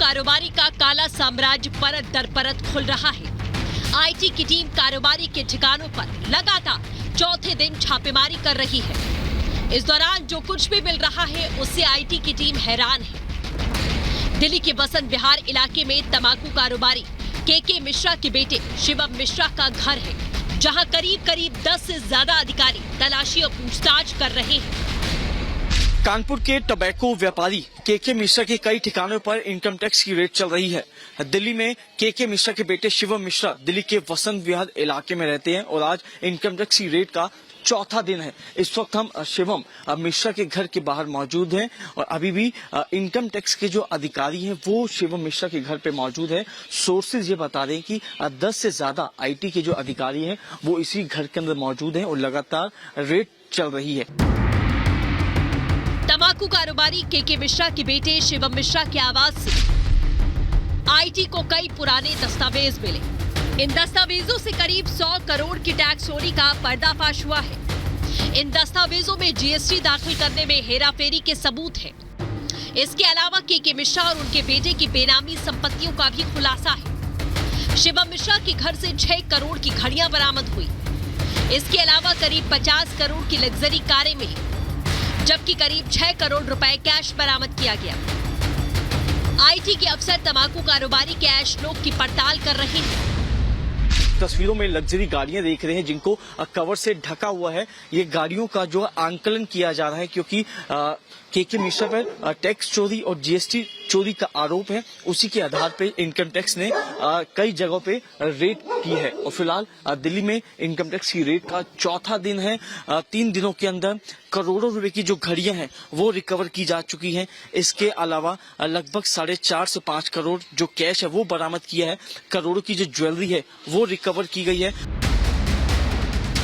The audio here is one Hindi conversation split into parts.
कारोबारी का काला साम्राज्य परत दर परत खुल रहा है। आईटी की टीम कारोबारी के ठिकानों पर लगातार चौथे दिन छापेमारी कर रही है। इस दौरान जो कुछ भी मिल रहा है उससे आईटी की टीम हैरान है। दिल्ली के बसंत विहार इलाके में तंबाकू कारोबारी के मिश्रा के बेटे शिवम मिश्रा का घर है, जहां करीब 10 से ज्यादा अधिकारी तलाशी और पूछताछ कर रहे हैं। कानपुर के टबैको व्यापारी के मिश्रा के कई ठिकानों पर इनकम टैक्स की रेड चल रही है। दिल्ली में के मिश्रा के बेटे शिवम मिश्रा दिल्ली के बसंत विहार इलाके में रहते हैं और आज इनकम टैक्स की रेड का चौथा दिन है। इस वक्त हम शिवम मिश्रा के घर के बाहर मौजूद हैं और अभी भी इनकम टैक्स के जो अधिकारी हैं वो शिवम मिश्रा के घर पे मौजूद है। सोर्सेज ये बता रहे हैं कि 10 से ज्यादा आईटी के जो अधिकारी हैं वो इसी घर के अंदर मौजूद हैं और लगातार रेड चल रही है। तंबाकू कारोबारी के मिश्रा के बेटे शिवम मिश्रा के आवास से आईटी को कई पुराने दस्तावेज मिले। इन दस्तावेजों से करीब 100 करोड़ की टैक्स चोरी का पर्दाफाश हुआ है। इन दस्तावेजों में जीएसटी दाखिल करने में हेराफेरी के सबूत हैं। इसके अलावा के मिश्रा और उनके बेटे की बेनामी संपत्तियों का भी खुलासा है। शिवम मिश्रा के घर से 6 करोड़ की घड़ियां बरामद हुई। इसके अलावा करीब 50 करोड़ की लग्जरी कारें मिली, जबकि करीब 6 करोड़ रुपए कैश बरामद किया गया। आईटी के अफसर तंबाकू कारोबारी के ऐश नोट की पड़ताल कर रहे हैं। तस्वीरों में लग्जरी गाड़ियां देख रहे हैं जिनको कवर से ढका हुआ है। ये गाड़ियों का जो आंकलन किया जा रहा है क्योंकि के मिश्रा पर टैक्स चोरी और जीएसटी चोरी का आरोप है। उसी के आधार पे इनकम टैक्स ने कई जगहों पे रेड की है और फिलहाल दिल्ली में इनकम टैक्स की रेड का चौथा दिन है। 3 दिनों के अंदर करोड़ों रुपए की जो घड़ियां हैं वो रिकवर की जा चुकी हैं। इसके अलावा लगभग 4.5 से 5 करोड़ जो कैश है वो बरामद किया है। करोड़ों की जो ज्वेलरी है वो रिकवर की गई है।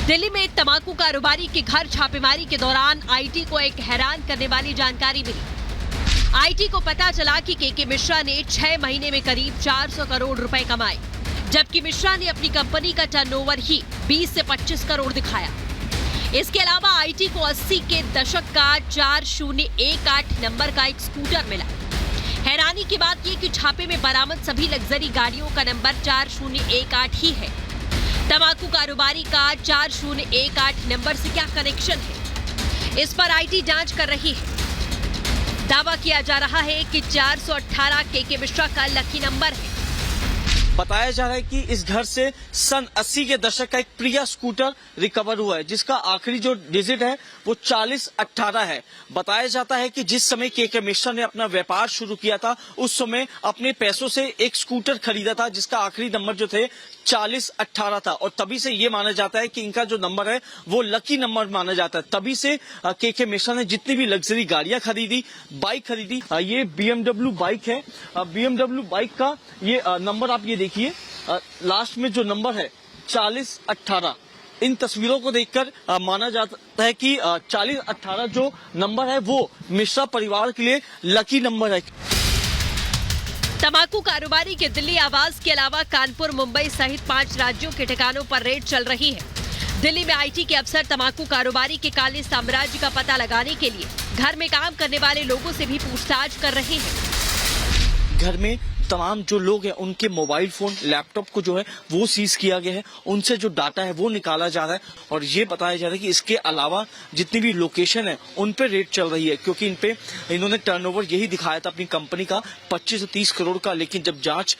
दिल्ली में तंबाकू कारोबारी के घर छापेमारी के दौरान आईटी को एक हैरान करने वाली जानकारी मिली। आईटी को पता चला कि के मिश्रा ने 6 महीने में करीब 400 करोड़ रुपए कमाए, जबकि मिश्रा ने अपनी कंपनी का टर्नओवर ही 20 से 25 करोड़ दिखाया। इसके अलावा आईटी को 80 के दशक का 4018 नंबर का एक स्कूटर मिला। हैरानी की बात यह कि छापे में बरामद सभी लग्जरी गाड़ियों का नंबर 4018 ही है। तंबाकू कारोबारी का 4018 नंबर से क्या कनेक्शन है, इस पर आईटी जांच कर रही है। दावा किया जा रहा है कि 418 के मिश्रा का लकी नंबर है। बताया जा रहा है कि इस घर से सन 80 के दशक का एक प्रिया स्कूटर रिकवर हुआ है जिसका आखिरी जो डिजिट है वो 4018 है। बताया जाता है कि जिस समय के मिश्रा ने अपना व्यापार शुरू किया था उस समय अपने पैसों से एक स्कूटर खरीदा था जिसका आखिरी नंबर जो थे 4018 था और तभी से ये माना जाता है कि इनका जो नंबर है वो लकी नंबर माना जाता है। तभी से के मिश्रा ने जितनी भी लग्जरी गाड़ियां खरीदी, बाइक खरीदी, ये BMW बाइक है। BMW बाइक का ये नंबर आप ये देखिए, लास्ट में जो नंबर है 4018। इन तस्वीरों को देखकर माना जाता है कि 4018 जो नंबर है वो मिश्रा परिवार के लिए लकी नंबर है। तंबाकू कारोबारी के दिल्ली आवास के अलावा कानपुर, मुंबई सहित 5 राज्यों के ठिकानों पर रेड चल रही है। दिल्ली में आईटी के अफसर तंबाकू कारोबारी के काले साम्राज्य का पता लगाने के लिए घर में काम करने वाले लोगों से भी पूछताछ कर रहे हैं। घर में तमाम जो लोग हैं उनके मोबाइल फोन, लैपटॉप को जो है वो सीज किया गया है। उनसे जो डाटा है वो निकाला जा रहा है और ये बताया जा रहा है कि इसके अलावा जितनी भी लोकेशन है उन पे रेड चल रही है क्योंकि इन पे इन्होंने टर्नओवर यही दिखाया था अपनी कंपनी का 25 से 30 करोड़ का, लेकिन जब जांच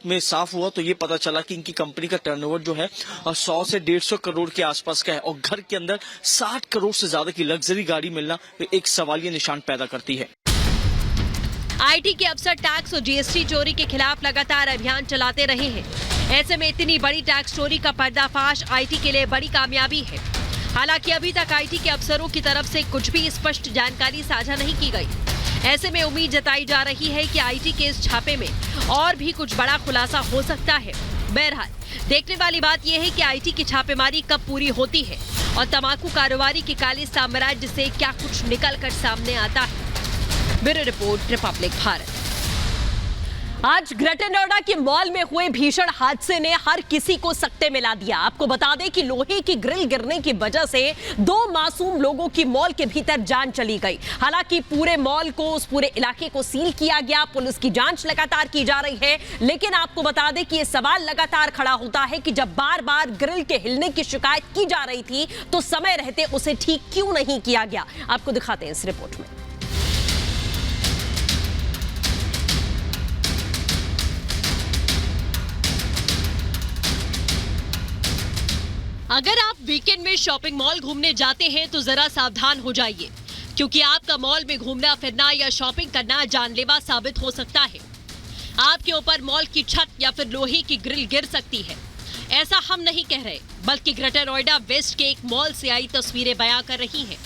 में साफ हुआ तो ये पता चला कि इनकी कंपनी का टर्नओवर जो है 100 से 150 करोड़ के आसपास का है और घर के अंदर 60 करोड़ से ज्यादा की लग्जरी गाड़ी मिलना एक सवालिया निशान पैदा करती है। आईटी के अफसर टैक्स और जीएसटी चोरी के खिलाफ लगातार अभियान चलाते रहे हैं। ऐसे में इतनी बड़ी टैक्स चोरी का पर्दाफाश आईटी के लिए बड़ी कामयाबी है। हालांकि अभी तक आईटी के अफसरों की तरफ से कुछ भी स्पष्ट जानकारी साझा नहीं की गई। ऐसे में उम्मीद जताई जा रही है कि आईटी के इस छापे में और भी कुछ बड़ा खुलासा हो सकता है। बहरहाल देखने वाली बात यह है कि आईटी की छापेमारी कब पूरी होती है और तंबाकू कारोबारी के काले साम्राज्य से क्या कुछ निकल कर सामने आता है। Bureau report, Republic Bharat. आज ग्रेटर नोएडा के मॉल में हुए भीषण हादसे ने हर किसी को सकते मिला दिया। आपको बता दें कि लोहे की ग्रिल गिरने की वजह से 2 मासूम लोगों की मॉल के भीतर जान चली गई। हालांकि पूरे मॉल को, उस पूरे इलाके को सील किया गया। पुलिस की जांच लगातार की जा रही है, लेकिन आपको बता दें कि यह सवाल लगातार खड़ा होता है कि जब बार-बार ग्रिल के हिलने की शिकायत की जा रही थी तो समय रहते उसे ठीक क्यों नहीं किया गया। आपको दिखाते हैं इस रिपोर्ट में। अगर आप वीकेंड में शॉपिंग मॉल घूमने जाते हैं तो जरा सावधान हो जाइए, क्योंकि आपका मॉल में घूमना फिरना या शॉपिंग करना जानलेवा साबित हो सकता है। आपके ऊपर मॉल की छत या फिर लोहे की ग्रिल गिर सकती है। ऐसा हम नहीं कह रहे, बल्कि ग्रेटर नोएडा वेस्ट के एक मॉल से आई तस्वीरें बयां कर रही हैं।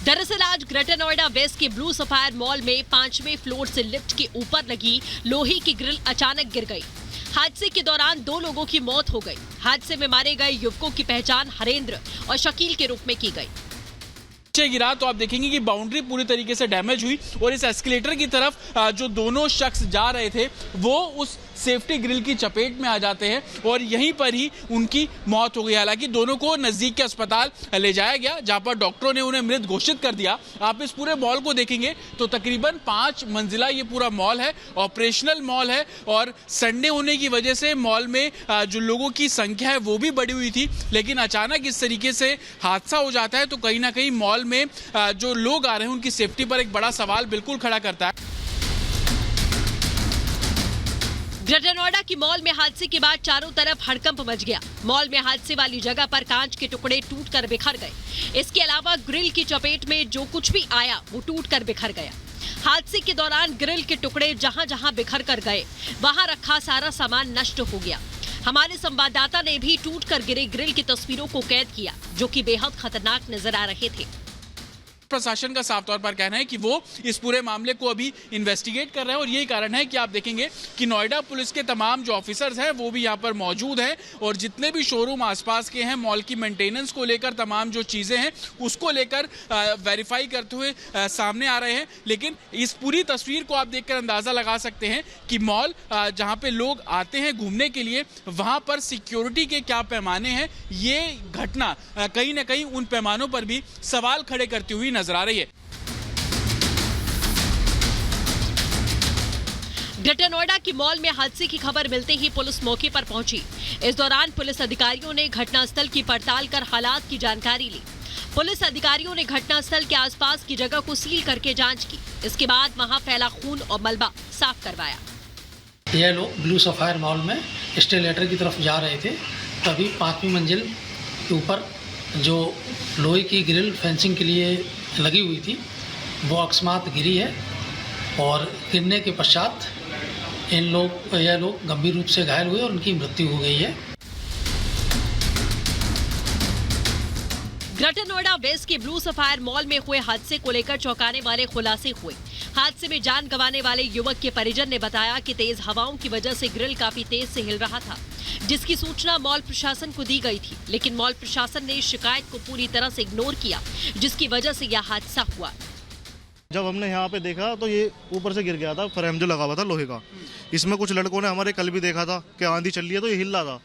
दरअसल आज ग्रेटर नोएडा वेस्ट के ब्लू सफायर मॉल में 5वें फ्लोर से लिफ्ट के ऊपर लगी लोहे की ग्रिल अचानक गिर गई। हादसे के दौरान 2 लोगों की मौत हो गई। हादसे में मारे गए युवकों की पहचान हरेंद्र और शकील के रूप में की गई। गिरा तो आप देखेंगे कि बाउंड्री पूरी तरीके से डैमेज हुई और इस एस्केलेटर की तरफ जो दोनों शख्स जा रहे थे वो उस सेफ्टी ग्रिल की चपेट में आ जाते हैं और यहीं पर ही उनकी मौत हो गई। हालांकि दोनों को नजदीक के अस्पताल ले जाया गया, जहां पर डॉक्टरों ने उन्हें मृत घोषित कर दिया। आप इस पूरे मॉल को देखेंगे तो तकरीबन 5 मंजिला ये पूरा मॉल है, ऑपरेशनल मॉल है और संडे होने की वजह से मॉल में जो लोगों की संख्या है वो भी बढ़ी हुई थी। लेकिन अचानक इस तरीके से हादसा हो जाता है तो कहीं ना कहीं मॉल में जो लोग आ रहे हैं उनकी सेफ्टी पर एक बड़ा सवाल बिल्कुल खड़ा करता है। ग्रेटर नोएडा की मॉल में हादसे के बाद चारों तरफ हड़कंप मच गया। मॉल में हादसे वाली जगह पर कांच के टुकड़े टूटकर बिखर गए। इसके अलावा ग्रिल की चपेट में जो कुछ भी आया वो टूटकर बिखर गया। हादसे के दौरान ग्रिल के टुकड़े जहां जहां बिखर कर गए वहां रखा सारा सामान नष्ट हो गया। हमारे संवाददाता ने भी टूटकर गिरे ग्रिल की तस्वीरों को कैद किया, जो कि बेहद खतरनाक नजर आ रहे थे। प्रशासन का साफ तौर पर कहना है कि वो इस पूरे मामले को अभी इन्वेस्टिगेट कर रहे हैं और यही कारण है कि आप देखेंगे कि नोएडा पुलिस के तमाम जो ऑफिसर्स हैं वो भी यहाँ पर मौजूद हैं और जितने भी शोरूम आसपास के हैं मॉल की मेंटेनेंस को लेकर तमाम जो चीज़ें हैं उसको लेकर वेरीफाई करते हुए सामने आ रहे हैं। लेकिन इस पूरी तस्वीर को आप देखकर अंदाज़ा लगा सकते हैं कि मॉल जहाँ पे लोग आते हैं घूमने के लिए वहाँ पर सिक्योरिटी के क्या पैमाने हैं, ये घटना कहीं ना कहीं उन पैमानों पर भी सवाल खड़े करती हुई नजर आ रही है। ग्रेटर नोएडा की मॉल में हादसे की खबर मिलते ही पुलिस मौके पर पहुंची। इस दौरान पुलिस अधिकारियों ने घटनास्थल की पड़ताल कर हालात की जानकारी ली। पुलिस अधिकारियों ने घटनास्थल के आसपास की जगह को सील करके जांच की। इसके बाद वहां फैला खून और मलबा साफ करवाया। यह लोग ब्लू सफायर मॉल में एस्केलेटर की तरफ जा रहे थे, तभी 5वीं मंजिल के ऊपर जो लोहे की ग्रिल फेंसिंग के लिए लगी हुई थी वो अकस्मात गिरी है और गिरने के पश्चात यह लोग गंभीर रूप से घायल हुए और उनकी मृत्यु हो गई है। ग्रेटर नोएडा वेस्ट के ब्लू सफायर मॉल में हुए हादसे को लेकर चौंकाने वाले खुलासे हुए। हादसे में जान गंवाने वाले युवक के परिजन ने बताया कि तेज हवाओं की वजह से ग्रिल काफी तेज से हिल रहा था, जिसकी सूचना मॉल प्रशासन को दी गई थी, लेकिन मॉल प्रशासन ने शिकायत को पूरी तरह से इग्नोर किया, जिसकी वजह से यह हादसा हुआ। जब हमने यहाँ पे देखा तो ये ऊपर से गिर गया था, फ्रेम जो लगा हुआ था लोहे का। इसमें कुछ लड़कों ने हमारे कल भी देखा था कि आंधी चल रही है तो ये हिल रहा था,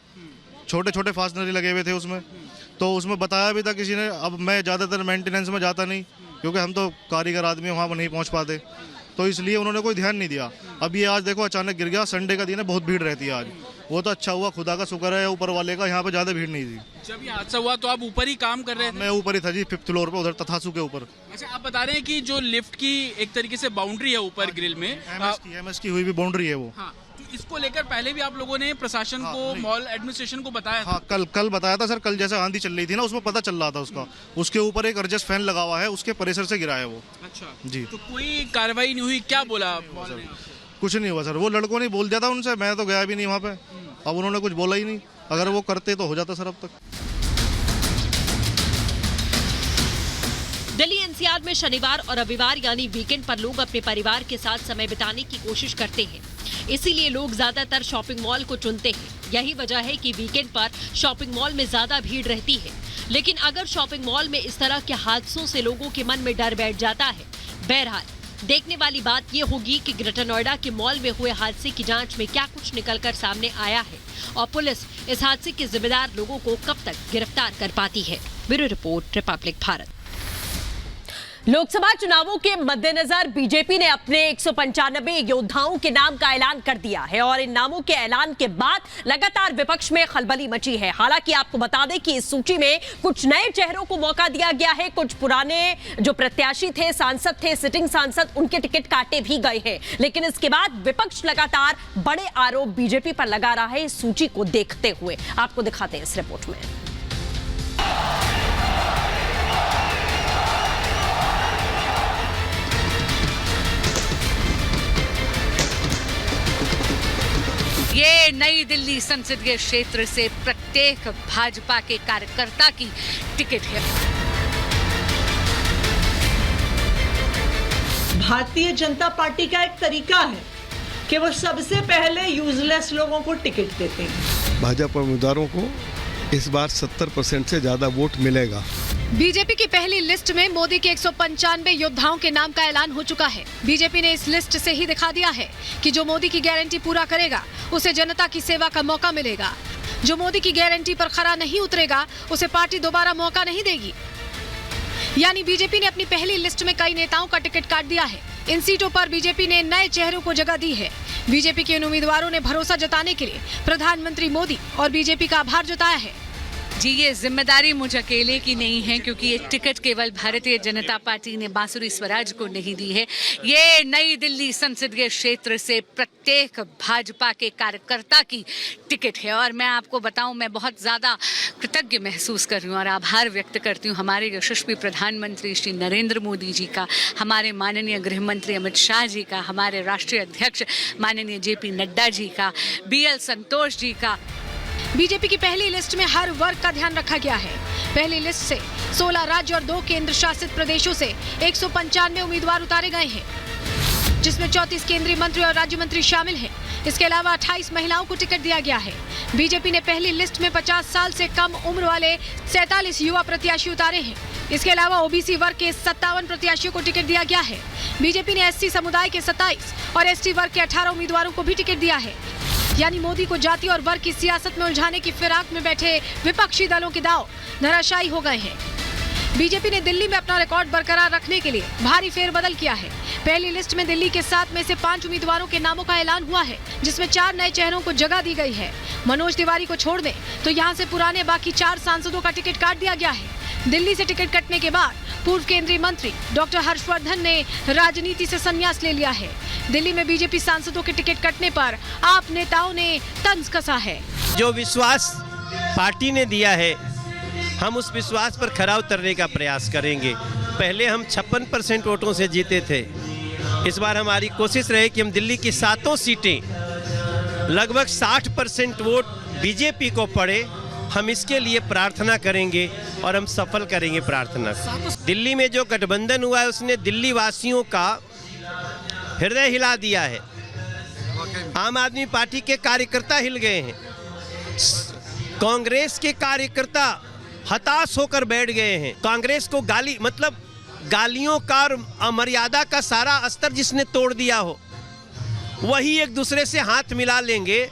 छोटे छोटे फास्टनर लगे हुए थे उसमें। तो उसमें बताया भी था किसी ने। अब मैं ज़्यादातर मेंटेनेंस में जाता नहीं क्योंकि हम तो कारीगर आदमी वहाँ पर नहीं पहुँच पाते, तो इसलिए उन्होंने कोई ध्यान नहीं दिया। अब ये आज देखो अचानक गिर गया। संडे का दिन है, बहुत भीड़ रहती है आज। वो तो अच्छा हुआ, खुदा का शुक्र है ऊपर वाले का, यहाँ पे ज़्यादा भीड़ नहीं थी। जब ये हादसा हुआ तो आप ऊपर ही काम कर रहे थे? मैं ऊपर ही था जी, 5th फ्लोर पे, उधर तथासू के ऊपर। अच्छा, आप बता रहे हैं कि जो लिफ्ट की एक तरीके से बाउंड्री है ऊपर ग्रिल में, एमएस की हुई भी बाउंड्री है वो। हाँ, तो इसको लेकर पहले भी आप लोगों ने प्रशासन को, मॉल एडमिनिस्ट्रेशन को बताया था? हाँ, कल बताया था सर। कल जैसे आंधी चल रही थी ना, उसमें पता चल रहा था उसका। उसके ऊपर एक एडजस्ट फैन लगा हुआ है, उसके प्रेशर से गिरा है वो। अच्छा जी। तो कोई कार्रवाई नहीं हुई? क्या बोला मॉल ने? कुछ नहीं हुआ सर। वो लड़कों ने बोल दिया था उनसे, मैं तो गया भी नहीं वहाँ पे। अब उन्होंने कुछ बोला ही नहीं। अगर वो करते तो हो जाता सर अब तक। दिल्ली एनसीआर में शनिवार और रविवार यानी वीकेंड पर लोग अपने परिवार के साथ समय बिताने की कोशिश करते हैं, इसीलिए लोग ज्यादातर शॉपिंग मॉल को चुनते हैं। यही वजह है कि वीकेंड पर शॉपिंग मॉल में ज्यादा भीड़ रहती है। लेकिन अगर शॉपिंग मॉल में इस तरह के हादसों से लोगों के मन में डर बैठ जाता है, बहरहाल देखने वाली बात ये होगी कि ग्रेटर नोएडा के मॉल में हुए हादसे की जांच में क्या कुछ निकलकर सामने आया है और पुलिस इस हादसे के जिम्मेदार लोगों को कब तक गिरफ्तार कर पाती है। Bureau report, Republic Bharat. Lok Sabha चुनावों के मद्देनजर बीजेपी ने अपने 195 योद्धाओं के नाम का ऐलान कर दिया है और इन नामों के ऐलान के बाद लगातार विपक्ष में खलबली मची है। हालांकि आपको बता दें कि इस सूची में कुछ नए चेहरों को मौका दिया गया है, कुछ पुराने जो प्रत्याशी थे, सांसद थे, सिटिंग सांसद, उनके टिकट काटे भी गए हैं। लेकिन इसके बाद विपक्ष लगातार बड़े आरोप बीजेपी पर लगा रहा है इस सूची को देखते हुए। आपको दिखाते हैं इस रिपोर्ट में। ये नई दिल्ली संसदीय क्षेत्र से प्रत्येक भाजपा के कार्यकर्ता की टिकट है। भारतीय जनता पार्टी का एक तरीका है कि वो सबसे पहले यूजलेस लोगों को टिकट देते हैं। भाजपा उम्मीदवारों को इस बार 70% से ज्यादा वोट मिलेगा। बीजेपी की पहली लिस्ट में मोदी के 195 योद्धाओं के नाम का ऐलान हो चुका है। बीजेपी ने इस लिस्ट से ही दिखा दिया है कि जो मोदी की गारंटी पूरा करेगा उसे जनता की सेवा का मौका मिलेगा। जो मोदी की गारंटी पर खरा नहीं उतरेगा उसे पार्टी दोबारा मौका नहीं देगी। यानी बीजेपी ने अपनी पहली लिस्ट में कई नेताओं का टिकट काट दिया है। इन सीटों पर बीजेपी ने नए चेहरों को जगह दी है। बीजेपी के इन उम्मीदवारों ने भरोसा जताने के लिए प्रधानमंत्री मोदी और बीजेपी का आभार जताया है। जी, ये जिम्मेदारी मुझ अकेले की नहीं है, क्योंकि ये टिकट केवल भारतीय जनता पार्टी ने बांसुरी स्वराज को नहीं दी है। ये नई दिल्ली संसदीय क्षेत्र से प्रत्येक भाजपा के कार्यकर्ता की टिकट है। और मैं आपको बताऊं, मैं बहुत ज़्यादा कृतज्ञ महसूस कर रही हूँ और आभार व्यक्त करती हूँ हमारे यशस्वी प्रधानमंत्री श्री नरेंद्र मोदी जी का, हमारे माननीय गृह मंत्री अमित शाह जी का, हमारे राष्ट्रीय अध्यक्ष माननीय JP नड्डा जी का, BL संतोष जी का। बीजेपी की पहली लिस्ट में हर वर्ग का ध्यान रखा गया है। पहली लिस्ट से 16 राज्य और 2 केंद्र शासित प्रदेशों से 195 उम्मीदवार उतारे गए हैं, जिसमें 34 केंद्रीय मंत्री और राज्य मंत्री शामिल हैं। इसके अलावा 28 महिलाओं को टिकट दिया गया है। बीजेपी ने पहली लिस्ट में 50 साल से कम उम्र वाले 47 युवा प्रत्याशी उतारे हैं। इसके अलावा OBC वर्ग के 57 प्रत्याशियों को टिकट दिया गया है। बीजेपी ने SC समुदाय के 27 और ST वर्ग के 18 उम्मीदवारों को भी टिकट दिया है। यानी मोदी को जाति और वर्ग की सियासत में उलझाने की फिराक में बैठे विपक्षी दलों के दांव धराशायी हो गए हैं। बीजेपी ने दिल्ली में अपना रिकॉर्ड बरकरार रखने के लिए भारी फेरबदल किया है। पहली लिस्ट में दिल्ली के 7 में से 5 उम्मीदवारों के नामों का ऐलान हुआ है, जिसमें 4 नए चेहरों को जगह दी गई है। मनोज तिवारी को छोड़ दें तो यहाँ से पुराने बाकी 4 सांसदों का टिकट काट दिया गया है। दिल्ली से टिकट कटने के बाद पूर्व केंद्रीय मंत्री डॉक्टर हर्षवर्धन ने राजनीति से संन्यास ले लिया है। दिल्ली में बीजेपी सांसदों के टिकट कटने पर आप नेताओं ने तंज कसा है। जो विश्वास पार्टी ने दिया है, हम उस विश्वास पर खरा उतरने का प्रयास करेंगे। पहले हम 56% वोटों से जीते थे। इस बार हमारी कोशिश रहे कि हम दिल्ली की 7 सीटें, लगभग 60% वोट बीजेपी को पड़े। हम इसके लिए प्रार्थना करेंगे और हम सफल करेंगे प्रार्थना। दिल्ली में जो गठबंधन हुआ है उसने दिल्ली वासियों का हृदय हिला दिया है। आम आदमी पार्टी के कार्यकर्ता हिल गए हैं। कांग्रेस के कार्यकर्ता हताश होकर बैठ गए हैं। कांग्रेस को गालियों का और अमर्यादा का सारा स्तर जिसने तोड़ दिया हो, वही एक दूसरे से हाथ मिला लेंगे।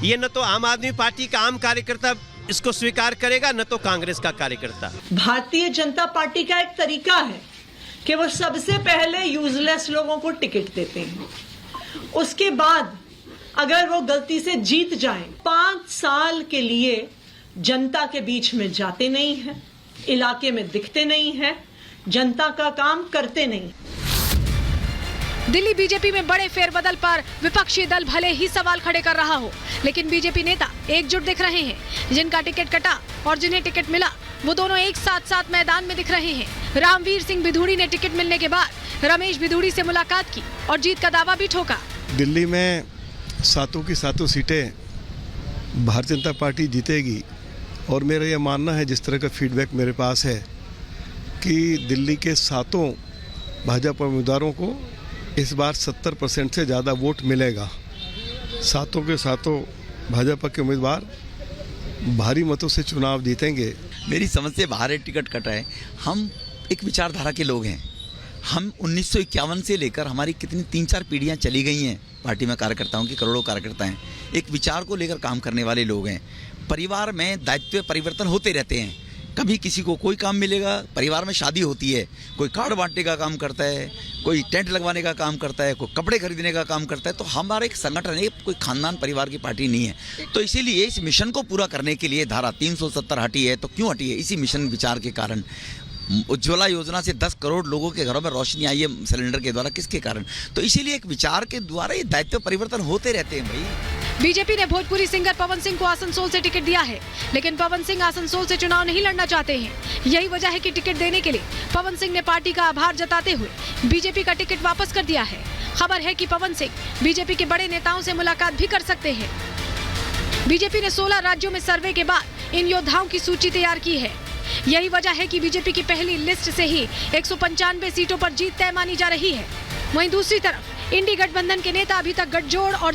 ये न तो आम आदमी पार्टी का आम कार्यकर्ता इसको स्वीकार करेगा, न तो कांग्रेस का कार्यकर्ता। भारतीय जनता पार्टी का एक तरीका है कि वो सबसे पहले यूजलेस लोगों को टिकट देते हैं। उसके बाद अगर वो गलती से जीत जाएं, 5 साल के लिए जनता के बीच में जाते नहीं हैं, इलाके में दिखते नहीं हैं, जनता का काम करते नहीं। दिल्ली बीजेपी में बड़े फेरबदल पर विपक्षी दल भले ही सवाल खड़े कर रहा हो, लेकिन बीजेपी नेता एकजुट दिख रहे हैं। जिनका टिकट कटा और जिन्हें टिकट मिला, वो दोनों एक साथ मैदान में दिख रहे हैं। रामवीर सिंह बिधूड़ी ने टिकट मिलने के बाद रमेश बिधूड़ी से मुलाकात की और जीत का दावा भी ठोका। दिल्ली में 7 की 7 सीटें भारतीय जनता पार्टी जीतेगी और मेरा यह मानना है, जिस तरह का फीडबैक मेरे पास है, कि दिल्ली के 7 भाजपा उम्मीदवारों को इस बार 70% से ज़्यादा वोट मिलेगा। 7 के 7 भाजपा के उम्मीदवार भारी मतों से चुनाव जीतेंगे। मेरी समझ से बाहर टिकट कटा है। हम एक विचारधारा के लोग हैं, हम 1951 से लेकर हमारी कितनी 3-4 पीढ़ियां चली गई हैं पार्टी में कार्यकर्ताओं की, करोड़ों कार्यकर्ता हैं, एक विचार को लेकर काम करने वाले लोग हैं। परिवार में दायित्व परिवर्तन होते रहते हैं, कभी किसी को कोई काम मिलेगा, परिवार में शादी होती है, कोई कार्ड बांटने का काम करता है, कोई टेंट लगवाने का काम करता है, कोई कपड़े खरीदने का काम करता है। तो हमारा एक संगठन है, कोई खानदान परिवार की पार्टी नहीं है। तो इसीलिए इस मिशन को पूरा करने के लिए धारा 370 हटी है। तो क्यों हटी है? इसी मिशन विचार के कारण। उज्ज्वला योजना से 10 करोड़ लोगों के घरों में रोशनी आई है सिलेंडर के द्वारा, किसके कारण? तो इसीलिए एक विचार के द्वारा ये दायित्व परिवर्तन होते रहते हैं भाई। बीजेपी ने भोजपुरी सिंगर पवन सिंह को आसनसोल से टिकट दिया है, लेकिन पवन सिंह आसनसोल से चुनाव नहीं लड़ना चाहते हैं। यही वजह है कि टिकट देने के लिए पवन सिंह ने पार्टी का आभार जताते हुए बीजेपी का टिकट वापस कर दिया है। खबर है कि पवन सिंह बीजेपी के बड़े नेताओं से मुलाकात भी कर सकते हैं। बीजेपी ने 16 राज्यों में सर्वे के बाद इन योद्धाओं की सूची तैयार की है। यही वजह है कि बीजेपी की पहली लिस्ट से ही 195 सीटों पर जीत तय मानी जा रही है। वहीं दूसरी तरफ इंडी गठबंधन के नेता अभी तक गठजोड़ और